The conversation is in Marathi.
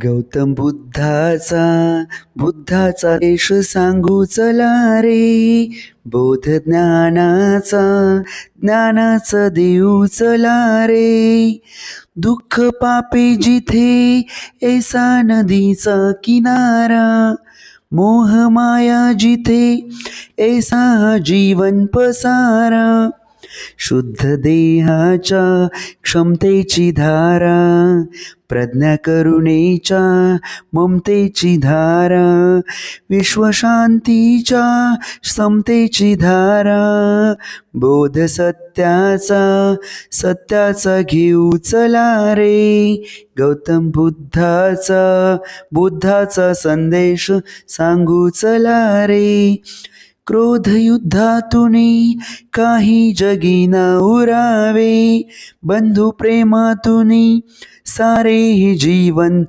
गौतम बुद्धाचा देश सांगू चला रे. बोध ज्ञानाचा देऊ चला रे. दुःख पापे जिथे ऐसा नदीचा किनारा. मोह माया जिथे ऐसा जीवन पसारा. शुद्ध देहाच्या क्षमतेची धारा. प्रज्ञा करुणेच्या ममतेची धारा. विश्वशांतीच्या समतेची धारा. बोध सत्याचा घेऊ चला रे. गौतम बुद्धाचा संदेश सांगू चला रे. क्रोध युद्धातूनी काही जगीना उरावे. बंधु प्रेमातूनी सारे हे जीवन